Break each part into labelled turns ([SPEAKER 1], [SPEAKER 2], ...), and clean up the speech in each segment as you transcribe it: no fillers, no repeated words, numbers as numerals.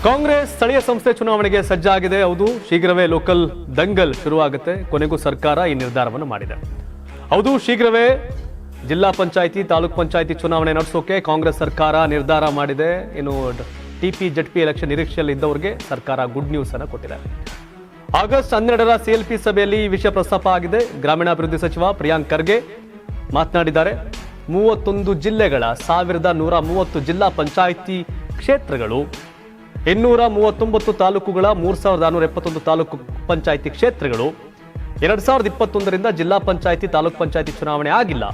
[SPEAKER 1] ಕಾಂಗ್ರೆಸ್ ಸ್ಥಳೀಯ ಸಂಸ್ಥೆ ಚುನಾವಣೆಗೆ ಸಜ್ಜಾಗಿದೆ. ಹೌದು, ಶೀಘ್ರವೇ ಲೋಕಲ್ ದಂಗಲ್ ಶುರುವಾಗುತ್ತೆ. ಕೊನೆಗೂ ಸರ್ಕಾರ ಈ ನಿರ್ಧಾರವನ್ನು ಮಾಡಿದೆ. ಹೌದು, ಶೀಘ್ರವೇ ಜಿಲ್ಲಾ ಪಂಚಾಯಿತಿ ತಾಲೂಕ್ ಪಂಚಾಯಿತಿ ಚುನಾವಣೆ ನಡೆಸೋಕೆ ಕಾಂಗ್ರೆಸ್ ಸರ್ಕಾರ ನಿರ್ಧಾರ ಮಾಡಿದೆ. ಇನ್ನು ಟಿಪಿ ಜಡ್ಪಿ ಎಲೆಕ್ಷನ್ ನಿರೀಕ್ಷೆಯಲ್ಲಿ ಇದ್ದವರಿಗೆ ಸರ್ಕಾರ ಗುಡ್ ನ್ಯೂಸ್ ಅನ್ನು ಕೊಟ್ಟಿದೆ. ಆಗಸ್ಟ್ 12ರ ಸಿಎಲ್ಪಿ ಸಭೆಯಲ್ಲಿ ಈ ವಿಷಯ ಪ್ರಸ್ತಾಪ ಆಗಿದೆ. ಗ್ರಾಮೀಣಾಭಿವೃದ್ಧಿ ಸಚಿವ ಪ್ರಿಯಾಂಕ್ ಖರ್ಗೆ ಮಾತನಾಡಿದ್ದಾರೆ. 31 ಜಿಲ್ಲೆಗಳ 1130 ಜಿಲ್ಲಾ ಪಂಚಾಯಿತಿ ಕ್ಷೇತ್ರಗಳು, 239 ತಾಲೂಕುಗಳ 3471 ತಾಲೂಕು ಪಂಚಾಯಿತಿ ಕ್ಷೇತ್ರಗಳು 2021ರಿಂದ ಜಿಲ್ಲಾ ಪಂಚಾಯಿತಿ ತಾಲೂಕ್ ಪಂಚಾಯಿತಿ ಚುನಾವಣೆ ಆಗಿಲ್ಲ.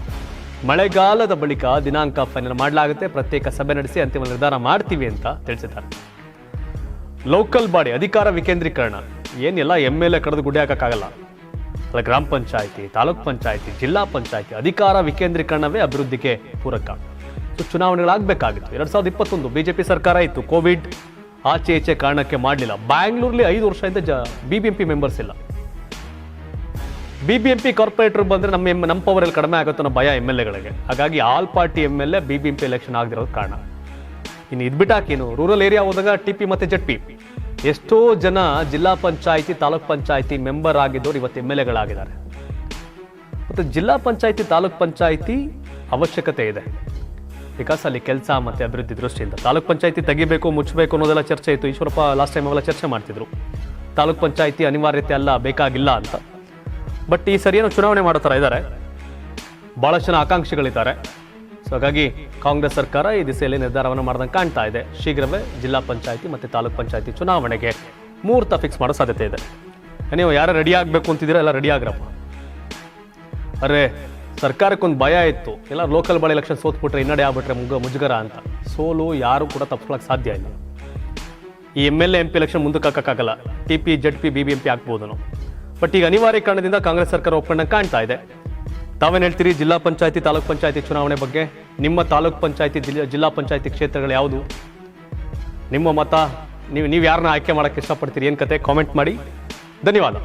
[SPEAKER 1] ಮಳೆಗಾಲದ ಬಳಿಕ ದಿನಾಂಕ ಫೈನಲ್ ಮಾಡಲಾಗುತ್ತೆ. ಪ್ರತ್ಯೇಕ ಸಭೆ ನಡೆಸಿ ಅಂತಿಮ ನಿರ್ಧಾರ ಮಾಡ್ತೀವಿ ಅಂತ ತಿಳಿಸಿದ್ದಾರೆ. ಲೋಕಲ್ ಬಾಡಿ ಅಧಿಕಾರ ವಿಕೇಂದ್ರೀಕರಣ ಏನೆಲ್ಲ MLA ಕಳೆದು ಗುಡ್ಡೆ ಹಾಕಕ್ಕಾಗಲ್ಲ. ಗ್ರಾಮ ಪಂಚಾಯಿತಿ, ತಾಲೂಕ್ ಪಂಚಾಯಿತಿ, ಜಿಲ್ಲಾ ಪಂಚಾಯಿತಿ ಅಧಿಕಾರ ವಿಕೇಂದ್ರೀಕರಣವೇ ಅಭಿವೃದ್ಧಿಗೆ ಪೂರಕ. ಚುನಾವಣೆಗಳಾಗಬೇಕಾಗಿತ್ತು. 2021 ಬಿಜೆಪಿ ಸರ್ಕಾರ ಇತ್ತು. ಕೋವಿಡ್ ಆಚೆ ಈಚೆ ಕಾರಣಕ್ಕೆ ಮಾಡಲಿಲ್ಲ. ಬ್ಯಾಂಗ್ಳೂರ್ಲಿ 5 ವರ್ಷದಿಂದ BBMP ಮೆಂಬರ್ಸ್ ಇಲ್ಲ. BBMP ಕಾರ್ಪೊರೇಟರ್ ಬಂದ್ರೆ ನಮ್ಮ ಪವರ್ ಅಲ್ಲಿ ಕಡಿಮೆ ಆಗುತ್ತೆ ಅನ್ನೋ ಭಯ MLAಗಳಿಗೆ. ಹಾಗಾಗಿ all party MLA BBMP election ಆಗದಿರೋದು ಕಾರಣ. ಇನ್ನು ಇದ್ಬಿಟ್ಟಾಕೇನು, ರೂರಲ್ ಏರಿಯಾ ಹೋದಾಗ TP ಮತ್ತೆ ಜಡ್ಪಿ ಎಷ್ಟೋ ಜನ ಜಿಲ್ಲಾ ಪಂಚಾಯಿತಿ ತಾಲೂಕ್ ಪಂಚಾಯಿತಿ ಮೆಂಬರ್ ಆಗಿದ್ದವರು ಇವತ್ತು MLAಗಳಾಗಿದ್ದಾರೆ. ಮತ್ತು ಜಿಲ್ಲಾ ಪಂಚಾಯಿತಿ ತಾಲೂಕ್ ಪಂಚಾಯಿತಿ ಅವಶ್ಯಕತೆ ಇದೆ. ಬಿಕಾಸ್ ಅಲ್ಲಿ ಕೆಲಸ ಮತ್ತೆ ಅಭಿವೃದ್ಧಿ ದೃಷ್ಟಿಯಿಂದ ತಾಲೂಕ್ ಪಂಚಾಯಿತಿ ತೆಗಿಬೇಕು ಮುಚ್ಚಬೇಕು ಅನ್ನೋದೆಲ್ಲ ಚರ್ಚೆ ಇತ್ತು. ಈಶ್ವರಪ್ಪ ಲಾಸ್ಟ್ ಟೈಮ್ ಅವೆಲ್ಲ ಚರ್ಚೆ ಮಾಡ್ತಿದ್ರು. ತಾಲೂಕ್ ಪಂಚಾಯಿತಿ ಅನಿವಾರ್ಯತೆ ಅಲ್ಲ, ಬೇಕಾಗಿಲ್ಲ ಅಂತ. ಬಟ್ ಈ ಸರಿಯನ್ನು ಚುನಾವಣೆ ಮಾಡೋ ಥರ ಇದ್ದಾರೆ. ಬಹಳಷ್ಟು ಜನ ಆಕಾಂಕ್ಷಿಗಳಿದ್ದಾರೆ. ಸೊ ಹಾಗಾಗಿ ಕಾಂಗ್ರೆಸ್ ಸರ್ಕಾರ ಈ ದಿಸೆಯಲ್ಲಿ ನಿರ್ಧಾರವನ್ನು ಮಾಡ್ದಂಗೆ ಕಾಣ್ತಾ ಇದೆ. ಶೀಘ್ರವೇ ಜಿಲ್ಲಾ ಪಂಚಾಯಿತಿ ಮತ್ತು ತಾಲೂಕ್ ಪಂಚಾಯಿತಿ ಚುನಾವಣೆಗೆ ಮುಹೂರ್ತ ಫಿಕ್ಸ್ ಮಾಡೋ ಸಾಧ್ಯತೆ ಇದೆ. ನೀವು ಯಾರು ರೆಡಿ ಆಗಬೇಕು ಅಂತಿದ್ದೀರಾ, ಎಲ್ಲ ರೆಡಿ ಆಗ್ರಪ್ಪ. ಅರೆ, ಸರ್ಕಾರಕ್ಕೊಂದು ಭಯ ಇತ್ತು, ಎಲ್ಲ ಲೋಕಲ್ ಬಾಡಿ ಎಲೆಕ್ಷನ್ ಸೋತ್ಬಿಟ್ರೆ ಹಿನ್ನಡೆ ಆಗ್ಬಿಟ್ರೆ ಮುಜುಗರ ಅಂತ. ಸೋಲು ಯಾರು ಕೂಡ ತಪ್ಪಿಸ್ಕೊಳ್ಳೋಕೆ ಸಾಧ್ಯ ಇಲ್ಲ. ಈ MLA MP ಎಲೆಕ್ಷನ್ ಮುಂದಕ್ಕೆ ಹಾಕೋಕ್ಕಾಗಲ್ಲ. TP ಜಡ್ಪಿ BBMP ಹಾಕ್ಬೋದು. ಬಟ್ ಈಗ ಅನಿವಾರ್ಯ ಕಾರಣದಿಂದ ಕಾಂಗ್ರೆಸ್ ಸರ್ಕಾರ ಒಪ್ಪಂದಂಗೆ ಕಾಣ್ತಾ ಇದೆ. ತಾವೇನು ಹೇಳ್ತೀರಿ ಜಿಲ್ಲಾ ಪಂಚಾಯಿತಿ ತಾಲೂಕ್ ಪಂಚಾಯಿತಿ ಚುನಾವಣೆ ಬಗ್ಗೆ? ನಿಮ್ಮ ತಾಲೂಕ್ ಪಂಚಾಯಿತಿ ಜಿಲ್ಲಾ ಪಂಚಾಯಿತಿ ಕ್ಷೇತ್ರಗಳು ಯಾವುದು? ನಿಮ್ಮ ಮತ, ನೀವು ಯಾರನ್ನ ಆಯ್ಕೆ ಮಾಡೋಕ್ಕೆ ಇಷ್ಟಪಡ್ತೀರಿ? ಏನು ಕತೆ? ಕಾಮೆಂಟ್ ಮಾಡಿ. ಧನ್ಯವಾದ.